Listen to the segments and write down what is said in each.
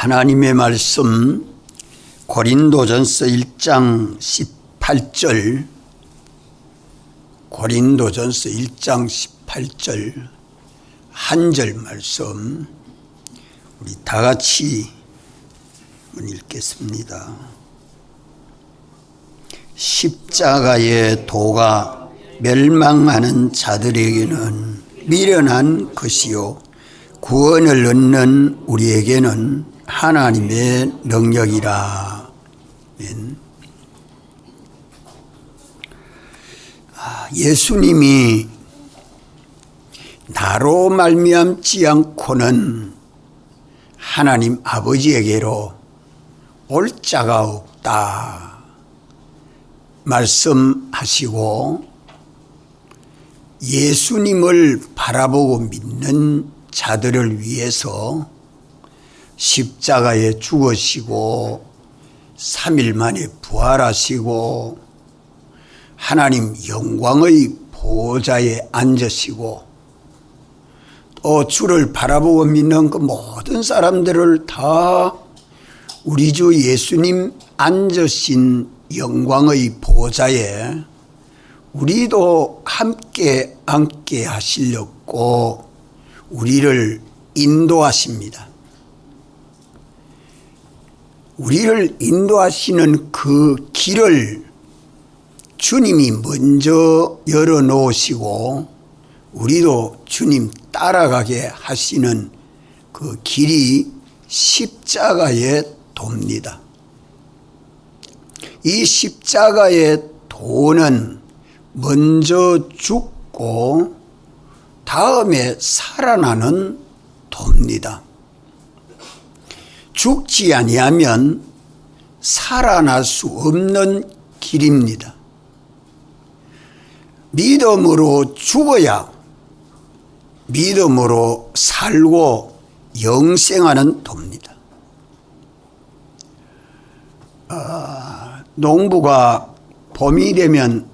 하나님의 말씀 고린도전서 1장 18절 고린도전서 1장 18절 한 절 말씀 우리 다 같이 읽겠습니다. 십자가의 도가 멸망하는 자들에게는 미련한 것이요 구원을 얻는 우리에게는 하나님의 능력이라. 예수님이 나로 말미암지 않고는 하나님 아버지에게로 올 자가 없다 말씀하시고, 예수님을 바라보고 믿는 자들을 위해서 십자가에 죽으시고 3일 만에 부활하시고 하나님 영광의 보좌에 앉으시고 또 주를 바라보고 믿는 그 모든 사람들을 다 우리 주 예수님 앉으신 영광의 보좌에 우리도 함께 앉게 하시려고 우리를 인도하십니다. 우리를 인도하시는 그 길을 주님이 먼저 열어놓으시고 우리도 주님 따라가게 하시는 그 길이 십자가의 도입니다. 이 십자가의 도는 먼저 죽고 다음에 살아나는 도입니다. 죽지 아니하면 살아날 수 없는 길입니다. 믿음으로 죽어야 믿음으로 살고 영생하는 도입니다. 농부가 봄이 되면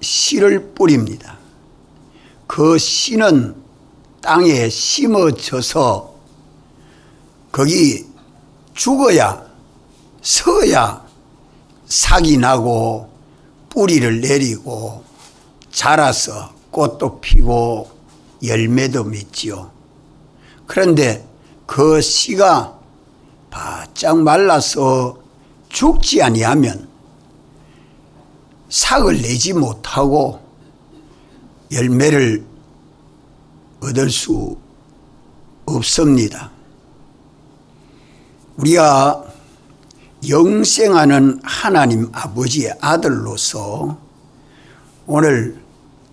씨를 뿌립니다. 그 씨는 땅에 심어져서 거기 죽어야 서야 삭이 나고 뿌리를 내리고 자라서 꽃도 피고 열매도 맺지요. 그런데 그 씨가 바짝 말라서 죽지 아니하면 삭을 내지 못하고 열매를 얻을 수 없습니다. 우리가 영생하는 하나님 아버지의 아들로서 오늘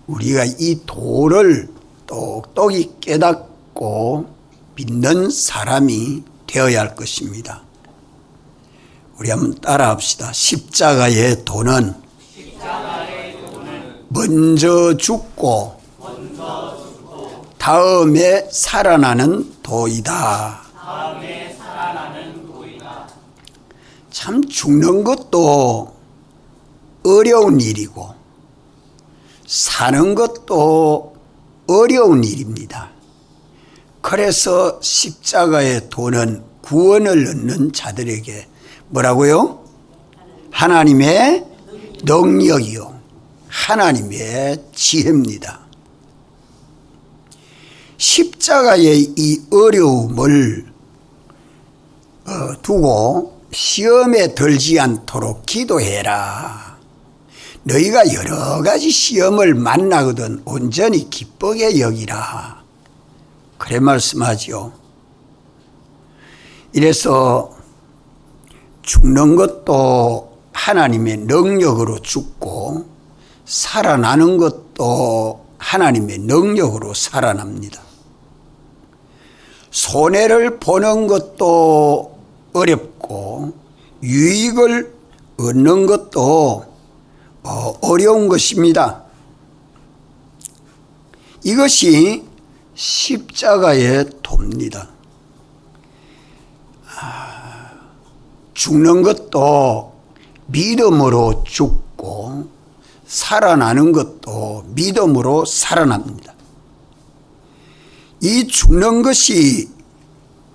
우리가 이 도를 똑똑히 깨닫고 믿는 사람이 되어야 할 것입니다. 우리 한번 따라합시다. 십자가의 도는 먼저 죽고 다음에 살아나는 도이다. 참 죽는 것도 어려운 일이고 사는 것도 어려운 일입니다. 그래서 십자가의 도는 구원을 얻는 자들에게 뭐라고요? 하나님의 능력이요 하나님의 지혜입니다. 십자가의 이 어려움을 두고 시험에 들지 않도록 기도해라. 너희가 여러 가지 시험을 만나거든 온전히 기쁘게 여기라. 그래 말씀하지요. 이래서 죽는 것도 하나님의 능력으로 죽고 살아나는 것도 하나님의 능력으로 살아납니다. 손해를 보는 것도 어렵고 유익을 얻는 것도 어려운 것입니다. 이것이 십자가의 도입니다. 죽는 것도 믿음으로 죽고 살아나는 것도 믿음으로 살아납니다. 이 죽는 것이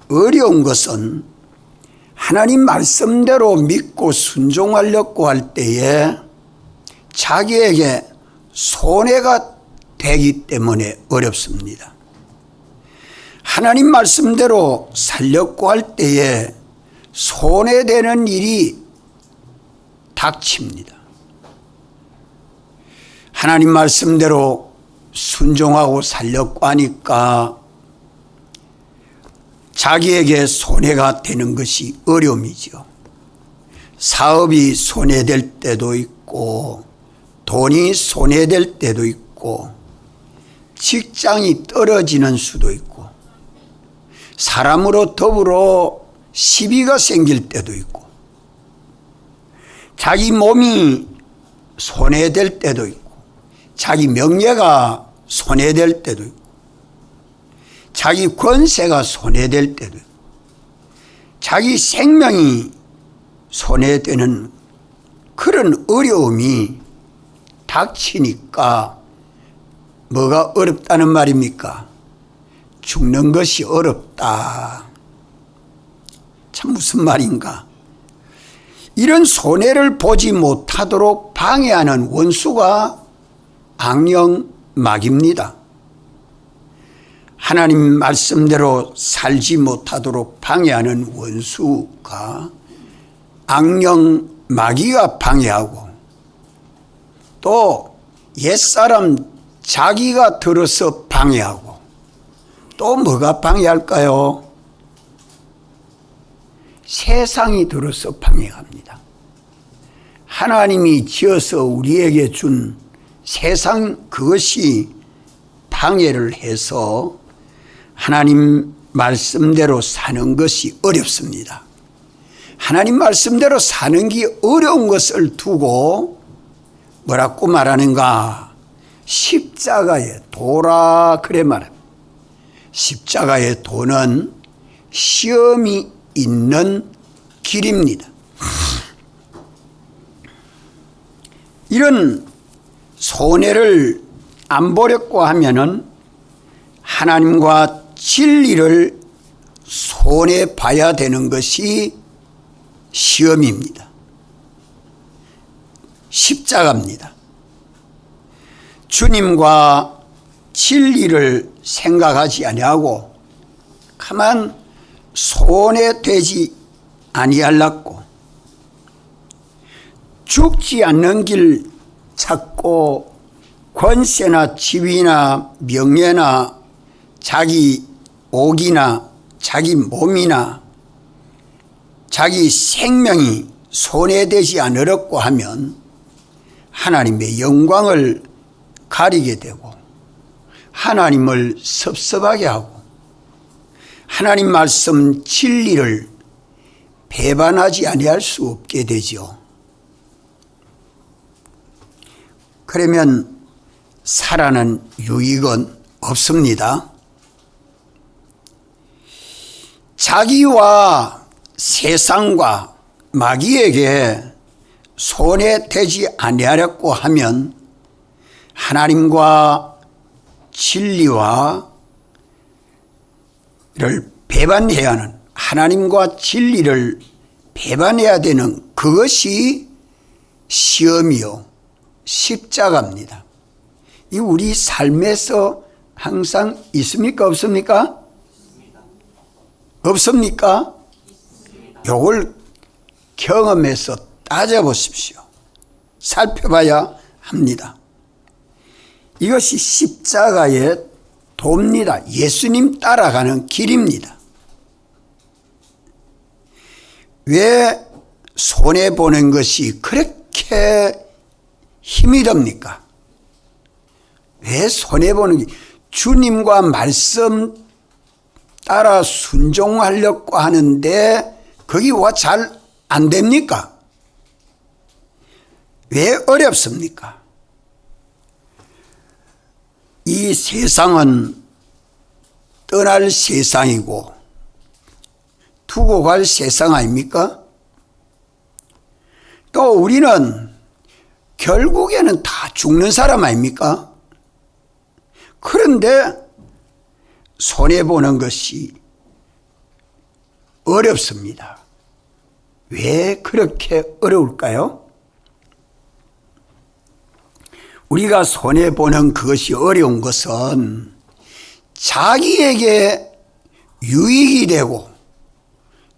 어려운 것은 하나님 말씀대로 믿고 순종하려고 할 때에 자기에게 손해가 되기 때문에 어렵습니다. 하나님 말씀대로 살려고 할 때에 손해되는 일이 닥칩니다. 하나님 말씀대로 순종하고 살려고 하니까 자기에게 손해가 되는 것이 어려움이죠. 사업이 손해될 때도 있고 돈이 손해될 때도 있고 직장이 떨어지는 수도 있고 사람으로 더불어 시비가 생길 때도 있고 자기 몸이 손해될 때도 있고 자기 명예가 손해될 때도 있고 자기 권세가 손해될 때도 있고 자기 생명이 손해되는 그런 어려움이 닥치니까 뭐가 어렵다는 말입니까? 죽는 것이 어렵다. 참 무슨 말인가? 이런 손해를 보지 못하도록 방해하는 원수가 악령마귀입니다. 하나님 말씀대로 살지 못하도록 방해하는 원수가 악령마귀가 방해하고 또 옛사람 자기가 들어서 방해하고 또 뭐가 방해할까요? 세상이 들어서 방해합니다. 하나님이 지어서 우리에게 준 세상 그것이 방해를 해서 하나님 말씀대로 사는 것이 어렵습니다. 하나님 말씀대로 사는 게 어려운 것을 두고 뭐라고 말하는가? 십자가의 도라 그래 말합니다. 십자가의 도는 시험이 있는 길입니다. 이런 손해를 안 보려고 하면은 하나님과 진리를 손해 봐야 되는 것이 시험입니다. 십자가입니다. 주님과 진리를 생각하지 아니하고 가만 손해되지 아니하려고 죽지 않는 길 찾고 권세나 지위나 명예나 자기 옥이나 자기 몸이나 자기 생명이 손해되지 않으려고 하면 하나님의 영광을 가리게 되고 하나님을 섭섭하게 하고 하나님 말씀 진리를 배반하지 아니할 수 없게 되죠. 그러면 살아는 유익은 없습니다. 자기와 세상과 마귀에게 손해되지 아니하려고 하면 하나님과 진리와 를 배반해야 하는 하나님과 진리를 배반해야 되는 그것이 시험이요 십자가입니다. 이 우리 삶에서 항상 있습니까 없습니까? 없습니까? 요걸 경험해서 따져보십시오. 살펴봐야 합니다. 이것이 십자가의 도입니다. 예수님 따라가는 길입니다. 왜 손해보는 것이 그렇게 힘이 듭니까? 왜 손해보는 게 주님과 말씀 따라 순종하려고 하는데 거기 와 잘 안 됩니까? 왜 어렵습니까? 이 세상은 떠날 세상이고 두고 갈 세상 아닙니까? 또 우리는 결국에는 다 죽는 사람 아닙니까? 그런데 손해보는 것이 어렵습니다. 왜 그렇게 어려울까요? 우리가 손해보는 그것이 어려운 것은 자기에게 유익이 되고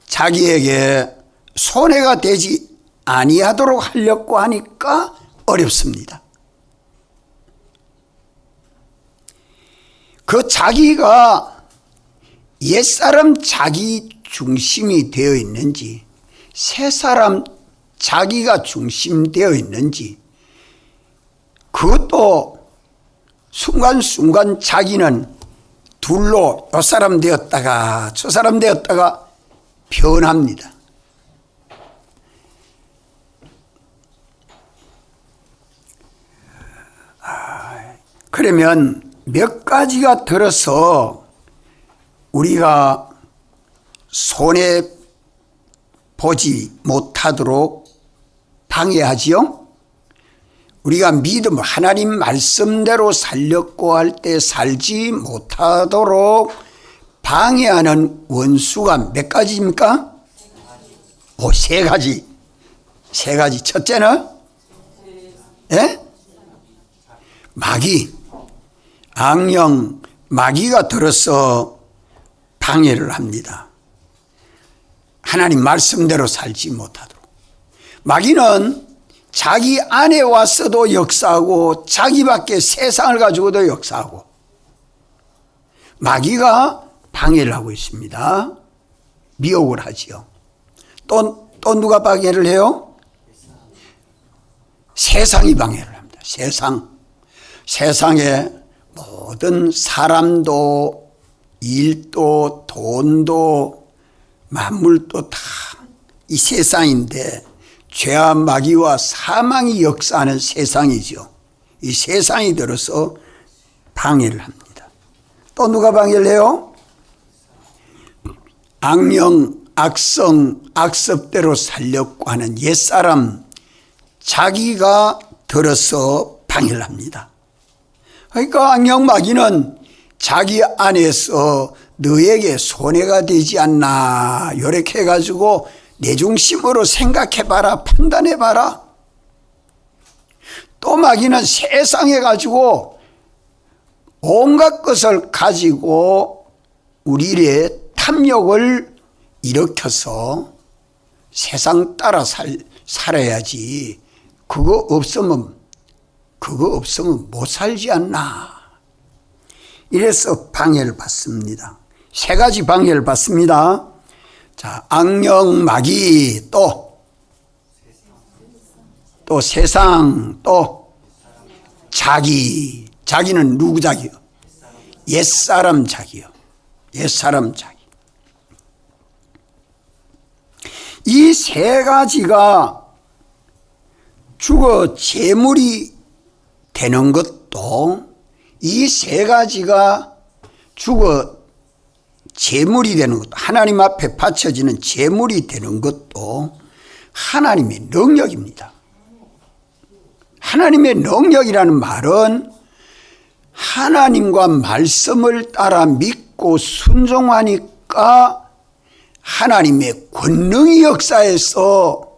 자기에게 손해가 되지 아니하도록 하려고 하니까 어렵습니다. 그 자기가 옛사람 자기 중심이 되어 있는지 새사람 자기가 중심되어 있는지 그것도 순간순간 자기는 둘로 요 사람 되었다가 저 사람 되었다가 변합니다. 그러면 몇 가지가 들어서 우리가 손해보지 못하도록 방해하지요. 우리가 믿음 하나님 말씀대로 살려고 할 때 살지 못하도록 방해하는 원수가 몇 가지입니까? 세 가지. 세 가지. 첫째는 마귀, 악령, 마귀가 들어서 방해를 합니다. 하나님 말씀대로 살지 못하도록. 마귀는 자기 안에 와서도 역사하고 자기 밖에 세상을 가지고도 역사하고 마귀가 방해를 하고 있습니다. 미혹을 하지요. 또 누가 방해를 해요? 세상이 방해를 합니다. 세상에 모든 사람도 일도 돈도 만물도 다 이 세상인데 죄와 마귀와 사망이 역사하는 세상이죠. 이 세상이 들어서 방해를 합니다. 또 누가 방해를 해요? 악령, 악성, 악습대로 살려고 하는 옛사람 자기가 들어서 방해를 합니다. 그러니까 악령 마귀는 자기 안에서 너에게 손해가 되지 않나 이렇게 해가지고 내 중심으로 생각해봐라, 판단해봐라. 또 마귀는 세상에 가지고 온갖 것을 가지고 우리의 탐욕을 일으켜서 세상 따라 살아야지 그거 없으면 못 살지 않나. 이래서 방해를 받습니다. 세 가지 방해를 받습니다. 자, 악령, 마귀, 또 세상, 또 자기는 누구 자기요? 옛사람 자기요. 옛사람 자기. 이 세 가지가 죽어 재물이 되는 것도 이 세 가지가 죽어 재물이 되는 것도 하나님 앞에 바쳐지는 재물이 되는 것도 하나님의 능력입니다. 하나님의 능력이라는 말은 하나님과 말씀을 따라 믿고 순종하니까 하나님의 권능이 역사해서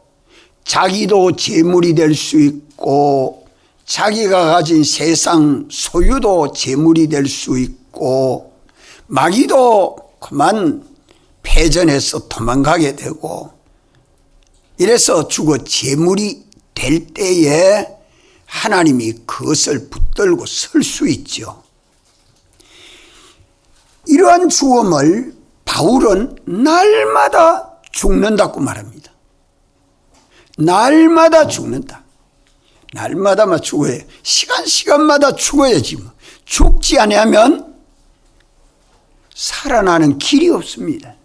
자기도 재물이 될 수 있고 자기가 가진 세상 소유도 재물이 될 수 있고 마귀도 그만 패전해서 도망가게 되고 이래서 죽어 재물이 될 때에 하나님이 그것을 붙들고 설 수 있죠. 이러한 죽음을 바울은 날마다 죽는다고 말합니다. 날마다 죽는다. 날마다 죽어야 시간마다 죽어야지 뭐. 죽지 않으면 살아나는 길이 없습니다.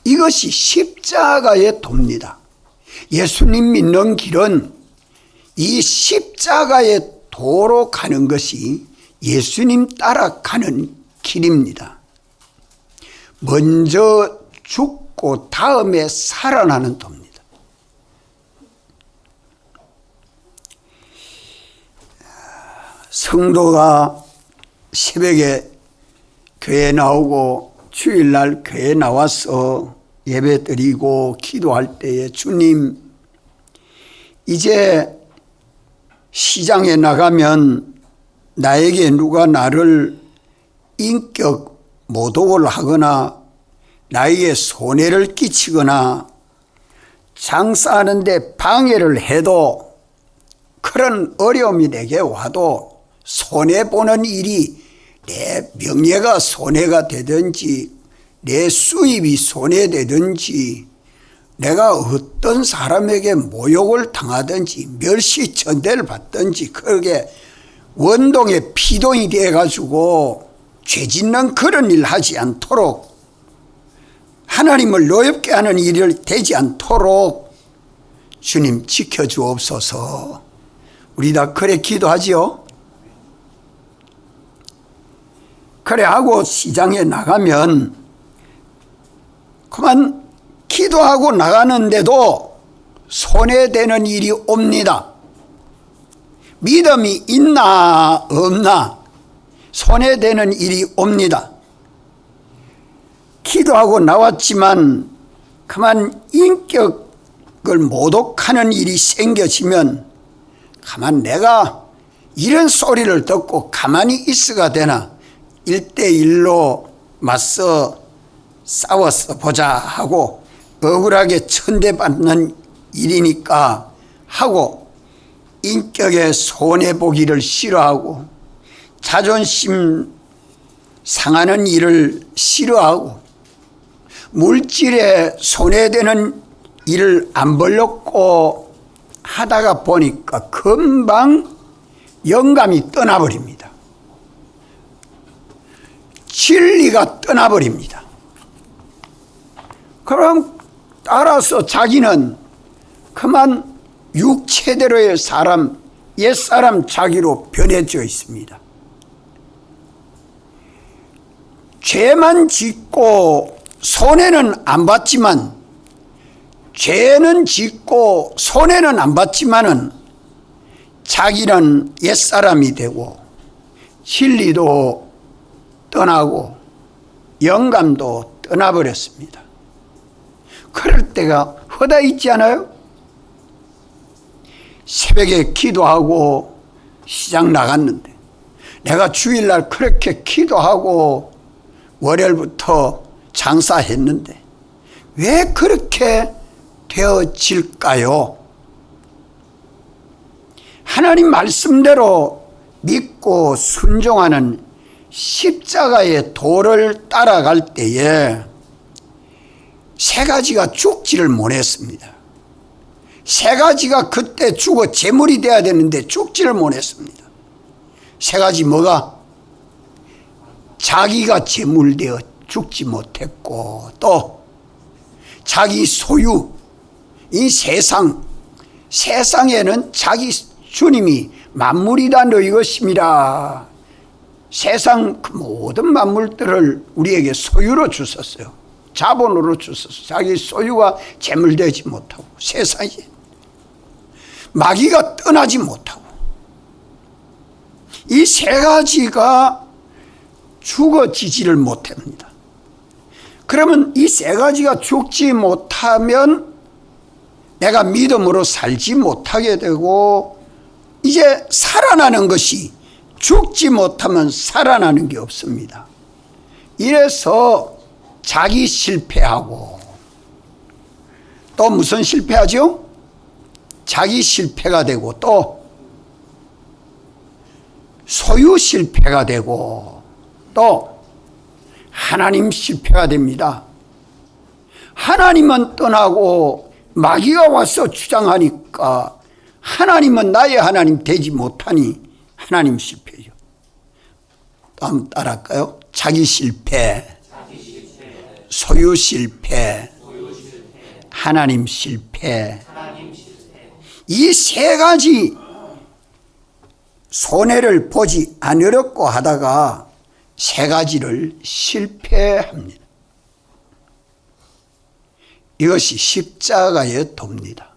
이것이 십자가의 도입니다. 예수님 믿는 길은 이 십자가의 도로 가는 것이 예수님 따라가는 길입니다. 먼저 죽고 다음에 살아나는 도입니다. 성도가 새벽에 교회에 나오고 주일날 교회에 나와서 예배 드리고 기도할 때에 주님, 이제 시장에 나가면 나에게 누가 나를 인격 모독을 하거나 나에게 손해를 끼치거나 장사하는데 방해를 해도, 그런 어려움이 내게 와도 손해보는 일이 내 명예가 손해가 되든지 내 수입이 손해되든지 내가 어떤 사람에게 모욕을 당하든지 멸시천대를 받든지 그렇게 원동의 피동이 되어가지고 죄짓는 그런 일 하지 않도록, 하나님을 노엽게 하는 일이 되지 않도록 주님 지켜주옵소서. 우리 다 그래 기도하지요. 그래 하고 시장에 나가면 그만 기도하고 나가는데도 손해되는 일이 옵니다. 믿음이 있나 없나 손해되는 일이 옵니다. 기도하고 나왔지만 그만 인격을 모독하는 일이 생겨지면 가만 내가 이런 소리를 듣고 가만히 있어가 되나, 1대1로 맞서 싸웠어 보자 하고 억울하게 천대받는 일이니까 하고 인격에 손해보기를 싫어하고 자존심 상하는 일을 싫어하고 물질에 손해되는 일을 안 벌렸고 하다가 보니까 금방 영감이 떠나버립니다. 진리가 떠나버립니다. 그럼 따라서 자기는 그만 육체대로의 사람, 옛사람 자기로 변해져 있습니다. 죄만 짓고 손해는 안 받지만, 죄는 짓고 손해는 안 받지만은 자기는 옛사람이 되고 진리도 떠나고 영감도 떠나버렸습니다. 그럴 때가 허다 있지 않아요? 새벽에 기도하고 시장 나갔는데 내가 주일날 그렇게 기도하고 월요일부터 장사했는데 왜 그렇게 되어질까요? 하나님 말씀대로 믿고 순종하는 십자가의 도를 따라갈 때에 세 가지가 죽지를 못했습니다. 세 가지가 그때 죽어 재물이 돼야 되는데 죽지를 못했습니다. 세 가지 뭐가? 자기가 재물되어 죽지 못했고, 또 자기 소유, 이 세상에는 자기 주님이 만물이 다 너희 것임이라, 세상 그 모든 만물들을 우리에게 소유로 주셨어요. 자본으로 주셨어요. 자기 소유가 재물되지 못하고 세상에 마귀가 떠나지 못하고 이 세 가지가 죽어지지를 못합니다. 그러면 이 세 가지가 죽지 못하면 내가 믿음으로 살지 못하게 되고, 이제 살아나는 것이, 죽지 못하면 살아나는 게 없습니다. 이래서 자기 실패하고, 또 무슨 실패하죠? 자기 실패가 되고, 또 소유 실패가 되고, 또 하나님 실패가 됩니다. 하나님은 떠나고 마귀가 와서 주장하니까 하나님은 나의 하나님 되지 못하니 하나님 실패죠. 다음 따라할까요? 자기 실패, 소유 실패, 하나님 실패. 이 세 가지 손해를 보지 않으려고 하다가 세 가지를 실패합니다. 이것이 십자가의 도입니다.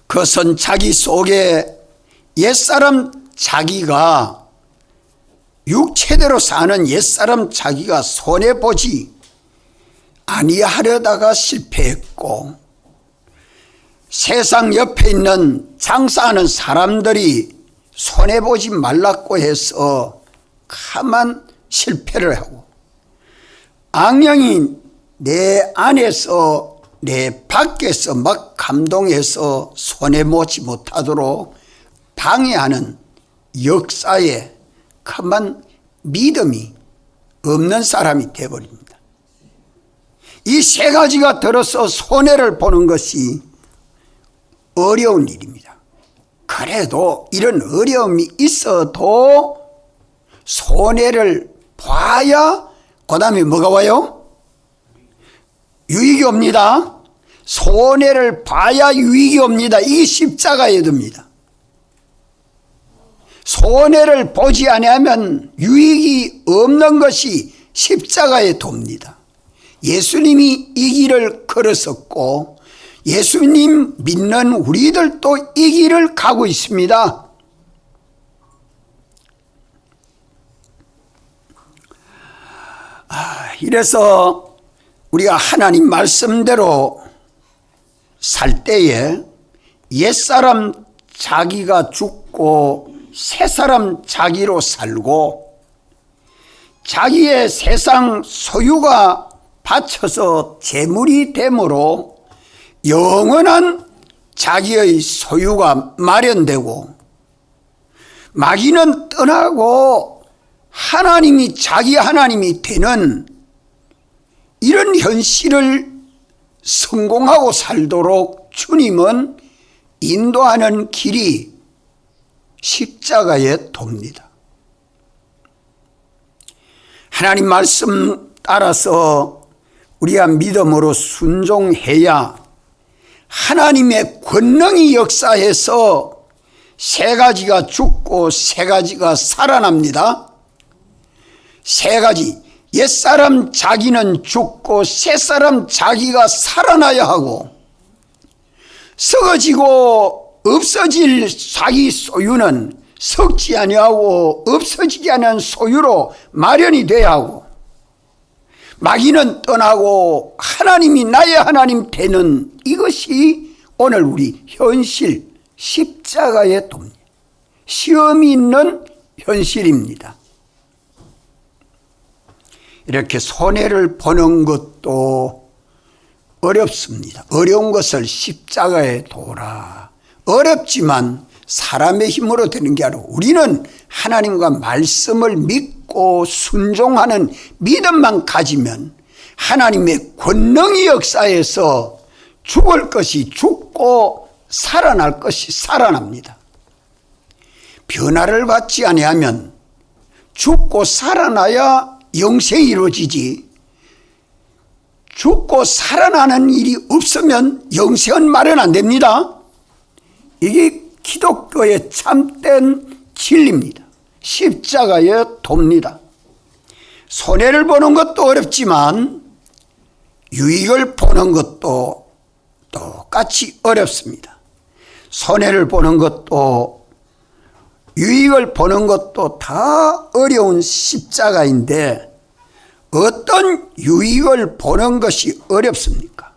그것은 자기 속에 옛사람 자기가 육체대로 사는 옛사람 자기가 손해보지 아니하려다가 실패했고, 세상 옆에 있는 장사하는 사람들이 손해보지 말라고 해서 가만 실패를 하고, 악령이 내 안에서 내 밖에서 막 감동해서 손해보지 못하도록 방해하는 역사에 가만 믿음이 없는 사람이 되어버립니다. 이 세 가지가 들어서 손해를 보는 것이 어려운 일입니다. 그래도 이런 어려움이 있어도 손해를 봐야 그 다음에 뭐가 와요? 유익이 옵니다. 손해를 봐야 유익이 옵니다. 이 십자가에 듭니다. 손해를 보지 아니하면 유익이 없는 것이 십자가에 돕니다. 예수님이 이 길을 걸었었고, 예수님 믿는 우리들도 이 길을 가고 있습니다. 이래서 우리가 하나님 말씀대로 살 때에 옛사람 자기가 죽고 새사람 자기로 살고, 자기의 세상 소유가 바쳐서 재물이 되므로 영원한 자기의 소유가 마련되고, 마귀는 떠나고 하나님이 자기 하나님이 되는 이런 현실을 성공하고 살도록 주님은 인도하는 길이 십자가에 돕니다. 하나님 말씀 따라서 우리가 믿음으로 순종해야 하나님의 권능이 역사해서 세 가지가 죽고 세 가지가 살아납니다. 세 가지, 옛사람 자기는 죽고 새사람 자기가 살아나야 하고, 썩어지고 없어질 자기 소유는 썩지 아니하고 없어지지 않은 소유로 마련이 돼야 하고, 마귀는 떠나고 하나님이 나의 하나님 되는 이것이 오늘 우리 현실 십자가의 돕니다. 시험이 있는 현실입니다. 이렇게 손해를 보는 것도 어렵습니다. 어려운 것을 십자가에 도라. 어렵지만 사람의 힘으로 되는 게 아니라 우리는 하나님과 말씀을 믿고 순종하는 믿음만 가지면 하나님의 권능이 역사해서 죽을 것이 죽고 살아날 것이 살아납니다. 변화를 받지 아니하면 죽고 살아나야 영생이 이루어지지, 죽고 살아나는 일이 없으면 영생은 마련 안 됩니다. 이게 기독교의 참된 진리입니다. 십자가에 돕니다. 손해를 보는 것도 어렵지만 유익을 보는 것도 똑같이 어렵습니다. 손해를 보는 것도 유익을 보는 것도 다 어려운 십자가인데, 어떤 유익을 보는 것이 어렵습니까?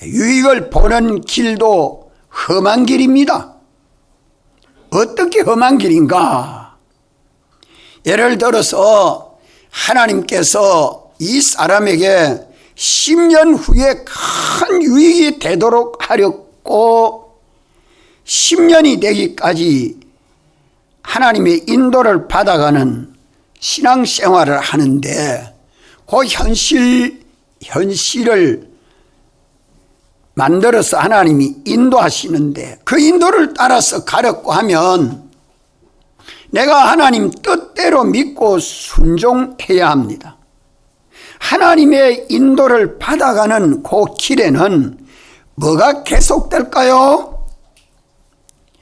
유익을 보는 길도 험한 길입니다. 어떻게 험한 길인가? 예를 들어서 하나님께서 이 사람에게 10년 후에 큰 유익이 되도록 하렸고, 10년이 되기까지 하나님의 인도를 받아가는 신앙생활을 하는데, 그 현실을 만들어서 하나님이 인도하시는데, 그 인도를 따라서 가려고 하면 내가 하나님 뜻대로 믿고 순종해야 합니다. 하나님의 인도를 받아가는 그 길에는 뭐가 계속될까요?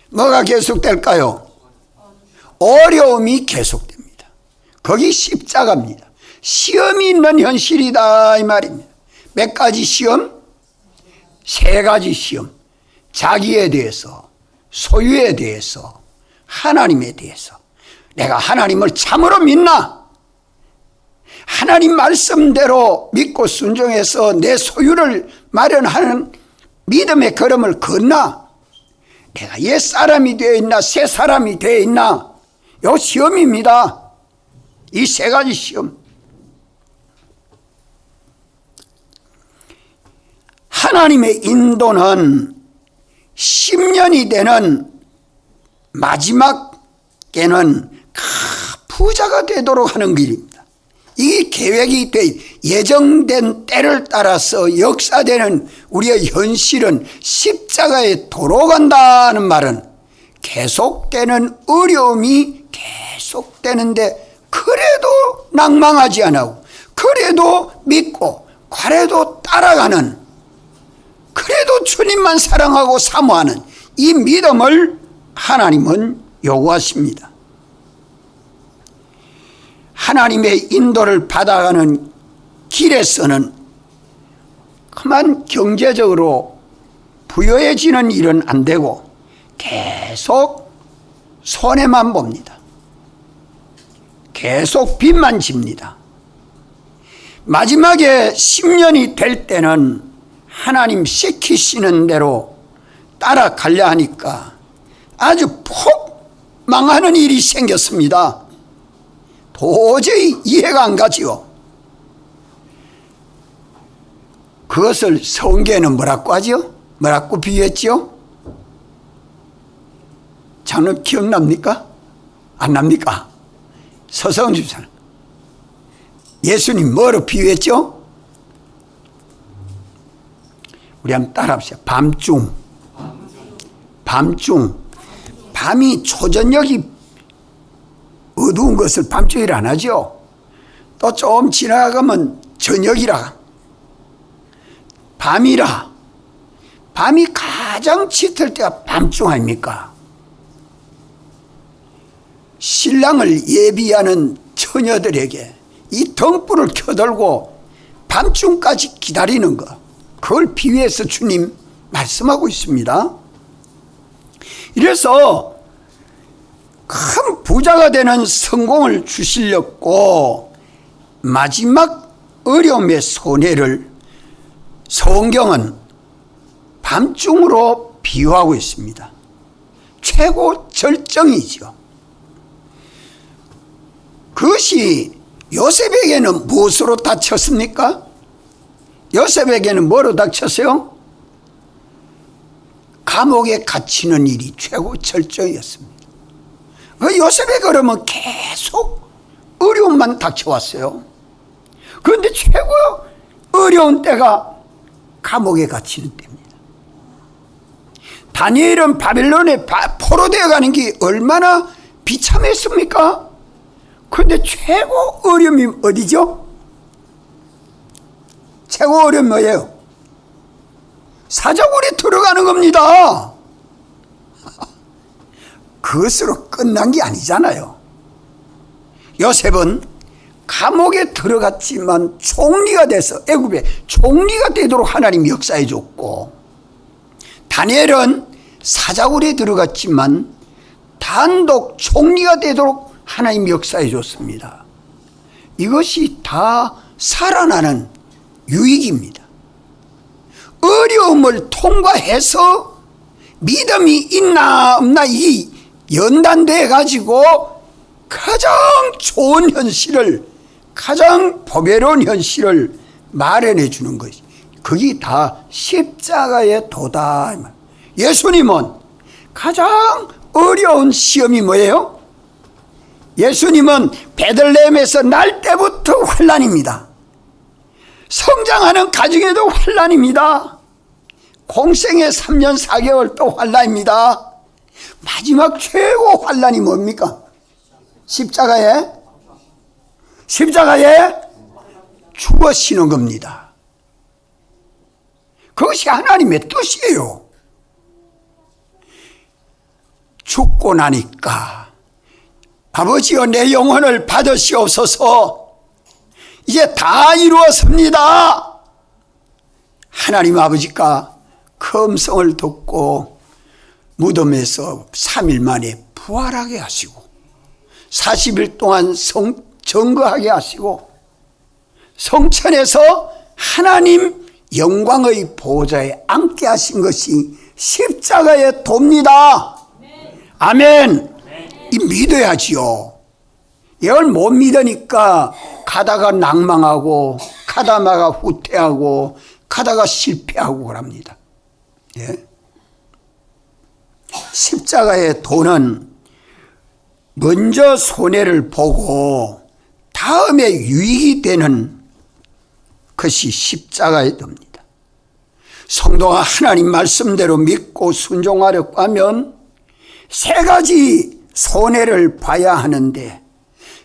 뭐가 계속될까요? 어려움이 계속됩니다. 거기 십자가입니다. 시험이 있는 현실이다 이 말입니다. 몇 가지 시험? 세 가지 시험. 자기에 대해서, 소유에 대해서, 하나님에 대해서. 내가 하나님을 참으로 믿나? 하나님 말씀대로 믿고 순종해서 내 소유를 마련하는 믿음의 걸음을 걷나? 내가 옛 사람이 되어 있나 새 사람이 되어 있나? 요 시험입니다. 이 세 가지 시험. 하나님의 인도는 10년이 되는 마지막에는 부자가 되도록 하는 길입니다. 이 계획이 예정된 때를 따라서 역사되는 우리의 현실은 십자가에 돌아간다는 말은 계속되는 어려움이 계속되는데 그래도 낭망하지 않고 그래도 믿고 그래도 따라가는 그래도 주님만 사랑하고 사모하는 이 믿음을 하나님은 요구하십니다. 하나님의 인도를 받아가는 길에서는 그만 경제적으로 부유해지는 일은 안 되고 계속 손해만 봅니다. 계속 빚만 집니다. 마지막에 10년이 될 때는 하나님 시키시는 대로 따라가려 하니까 아주 폭 망하는 일이 생겼습니다. 도저히 이해가 안 가지요. 그것을 성경에는 뭐라고 하죠? 뭐라고 비유했죠? 장로 기억납니까? 안 납니까? 서성은 집사님, 예수님 뭐로 비유했죠? 우리 한번 따라합시다. 밤중. 밤이 초저녁이 어두운 것을 밤중이라 안 하죠. 또 좀 지나가면 저녁이라, 밤이라. 밤이 가장 짙을 때가 밤중 아닙니까? 신랑을 예비하는 처녀들에게 이 등불을 켜들고 밤중까지 기다리는 것, 그걸 비유해서 주님 말씀하고 있습니다. 이래서 큰 부자가 되는 성공을 주시려고 마지막 어려움의 손해를 성경은 밤중으로 비유하고 있습니다. 최고 절정이죠. 그것이 요셉에게는 무엇으로 닥쳤습니까? 요셉에게는 뭐로 닥쳤어요? 감옥에 갇히는 일이 최고 절정이었습니다. 그 요셉의 걸음은 계속 어려움만 닥쳐왔어요. 그런데 최고 어려운 때가 감옥에 갇히는 때입니다. 다니엘은 바벨론에 포로되어 가는 게 얼마나 비참했습니까? 그런데 최고 어려움이 어디죠? 최고 어려움이 뭐예요? 사자굴에 들어가는 겁니다. 그것으로 끝난 게 아니잖아요. 요셉은 감옥에 들어갔지만 총리가 돼서 애굽의 총리가 되도록 하나님이 역사해 줬고, 다니엘은 사자굴에 들어갔지만 단독 총리가 되도록 하나님이 역사해 줬습니다. 이것이 다 살아나는 유익입니다. 어려움을 통과해서 믿음이 있나 없나 이 연단돼 가지고 가장 좋은 현실을, 가장 보배로운 현실을 마련해 주는 것이, 그게 다 십자가의 도다. 예수님은 가장 어려운 시험이 뭐예요? 예수님은 베들레헴에서 날 때부터 환난입니다. 성장하는 가정에도 환난입니다. 공생의 3년 4개월 또 환난입니다. 마지막 최고 환난이 뭡니까? 십자가에 죽으시는 겁니다. 그것이 하나님의 뜻이에요. 죽고 나니까 아버지여 내 영혼을 받으시옵소서, 이제 다 이루었습니다. 하나님 아버지가 그 음성을 듣고 무덤에서 3일 만에 부활하게 하시고 40일 동안 정거하게 하시고 성천에서 하나님 영광의 보좌에 앉게 하신 것이 십자가의 도입니다. 아멘. 이 믿어야지요. 이걸 못 믿으니까 가다가 낭망하고 가다가 후퇴하고 가다가 실패하고 그럽니다. 예. 십자가의 도는 먼저 손해를 보고 다음에 유익이 되는 것이 십자가의 도입니다. 성도가 하나님 말씀대로 믿고 순종하려고 하면 세 가지 손해를 봐야 하는데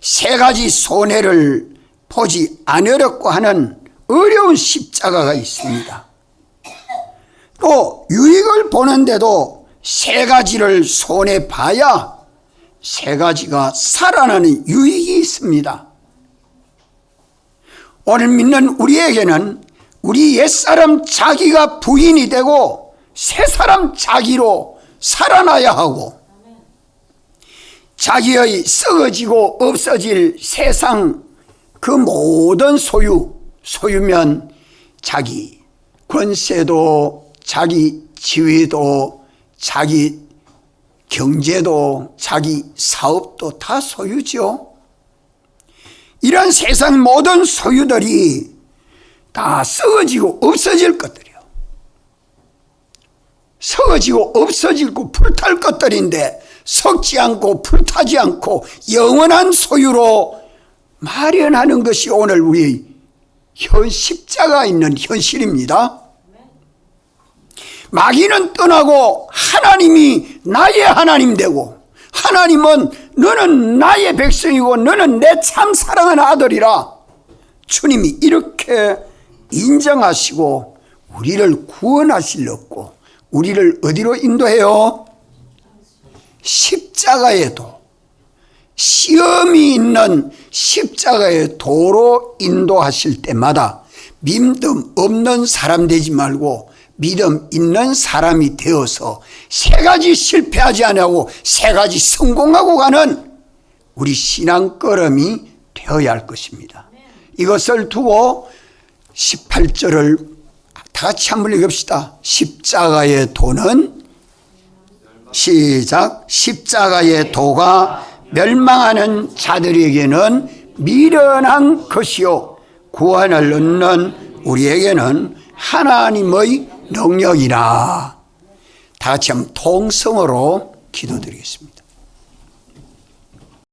세 가지 손해를 보지 않으려고 하는 어려운 십자가가 있습니다. 또 유익을 보는데도 세 가지를 손해 봐야 세 가지가 살아나는 유익이 있습니다. 오늘 믿는 우리에게는 우리 옛사람 자기가 부인이 되고 새사람 자기로 살아나야 하고 자기의 썩어지고 없어질 세상 그 모든 소유면 자기 권세도 자기 지위도 자기 경제도 자기 사업도 다 소유죠. 이런 세상 모든 소유들이 다 썩어지고 없어질 것들이에요. 썩어지고 없어지고 불탈 것들인데 썩지 않고 불타지 않고 영원한 소유로 마련하는 것이 오늘 우리 십자가 있는 현실입니다. 마귀는 떠나고 하나님이 나의 하나님 되고 하나님은 너는 나의 백성이고 너는 내 참 사랑하는 아들이라 주님이 이렇게 인정하시고 우리를 구원하시려고 우리를 어디로 인도해요? 십자가의 도, 시험이 있는 십자가의 도로 인도하실 때마다 믿음 없는 사람 되지 말고 믿음 있는 사람이 되어서 세 가지 실패하지 않고 세 가지 성공하고 가는 우리 신앙 걸음이 되어야 할 것입니다. 이것을 두고 18절을 다 같이 한번 읽읍시다. 십자가의 도는 시작. 십자가의 도가 멸망하는 자들에게는 미련한 것이요 구원을 얻는 우리에게는 하나님의 능력이라. 다 같이 한번 통성으로 기도드리겠습니다.